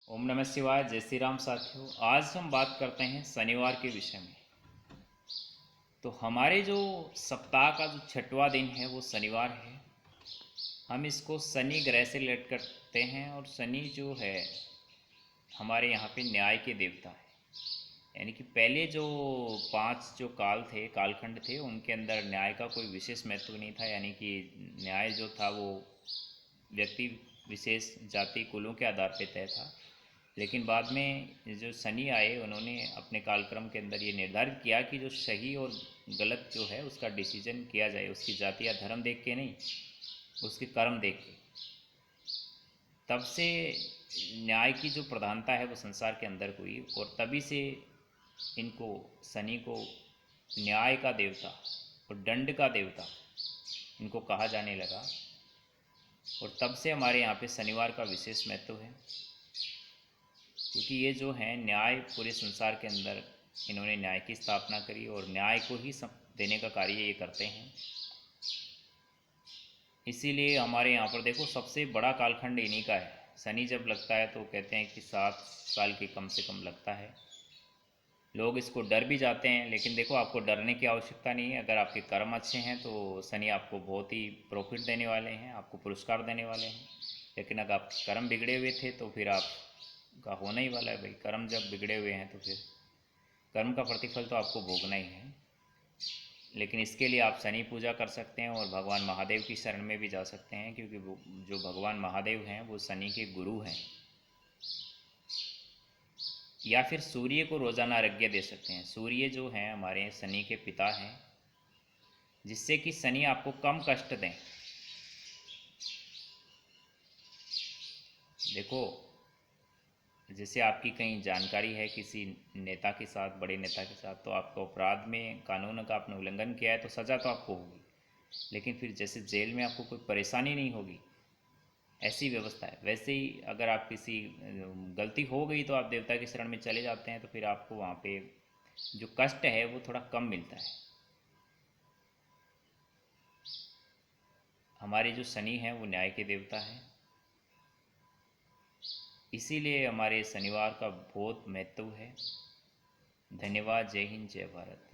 ओम नमः शिवाय। जय श्री राम साथियों। आज हम बात करते हैं शनिवार के विषय में। तो हमारे जो सप्ताह का जो छठवां दिन है वो शनिवार है। हम इसको शनि ग्रह से रिलेट करते हैं और शनि जो है हमारे यहाँ पे न्याय के देवता है। यानी कि पहले जो 5 जो काल थे, कालखंड थे, उनके अंदर न्याय का कोई विशेष महत्व नहीं था। यानी कि न्याय जो था वो व्यक्ति विशेष जाति कुलों के आधार पर तय था। लेकिन बाद में जो शनि आए उन्होंने अपने कालक्रम के अंदर ये निर्धारित किया कि जो सही और गलत जो है उसका डिसीजन किया जाए, उसकी जाति या धर्म देख के नहीं, उसके कर्म देख के। तब से न्याय की जो प्रधानता है वो संसार के अंदर हुई और तभी से इनको, शनि को, न्याय का देवता और दंड का देवता इनको कहा जाने लगा। और तब से हमारे यहाँ पे शनिवार का विशेष महत्व है, क्योंकि ये जो है न्याय पूरे संसार के अंदर इन्होंने न्याय की स्थापना करी और न्याय को ही देने का कार्य ये करते हैं। इसीलिए हमारे यहाँ पर देखो सबसे बड़ा कालखंड इन्हीं का है। शनि जब लगता है तो कहते हैं कि 7 साल की कम से कम लगता है। लोग इसको डर भी जाते हैं, लेकिन देखो आपको डरने की आवश्यकता नहीं है। अगर आपके कर्म अच्छे हैं तो शनि आपको बहुत ही प्रॉफिट देने वाले हैं, आपको पुरस्कार देने वाले हैं। लेकिन अगर आपके कर्म बिगड़े हुए थे तो फिर आपका होना ही वाला है भाई। कर्म जब बिगड़े हुए हैं तो फिर कर्म का प्रतिफल तो आपको भोगना ही है। लेकिन इसके लिए आप शनि पूजा कर सकते हैं और भगवान महादेव की शरण में भी जा सकते हैं, क्योंकि वो जो भगवान महादेव हैं वो शनि के गुरु हैं। या फिर सूर्य को रोज़ाना अर्घ्य दे सकते हैं। सूर्य जो हैं हमारे शनि के पिता हैं, जिससे कि शनि आपको कम कष्ट दें। देखो, जैसे आपकी कहीं जानकारी है किसी नेता के साथ, बड़े नेता के साथ, तो आपको अपराध में कानून का आपने उल्लंघन किया है तो सज़ा तो आपको होगी। लेकिन फिर जैसे जेल में आपको कोई परेशानी नहीं होगी, ऐसी व्यवस्था है। वैसे ही अगर आप किसी गलती हो गई तो आप देवता की शरण में चले जाते हैं तो फिर आपको वहाँ पे जो कष्ट है वो थोड़ा कम मिलता है। हमारे जो शनि हैं वो न्याय के देवता हैं, इसीलिए हमारे शनिवार का बहुत महत्व है। धन्यवाद। जय हिंद, जय भारत।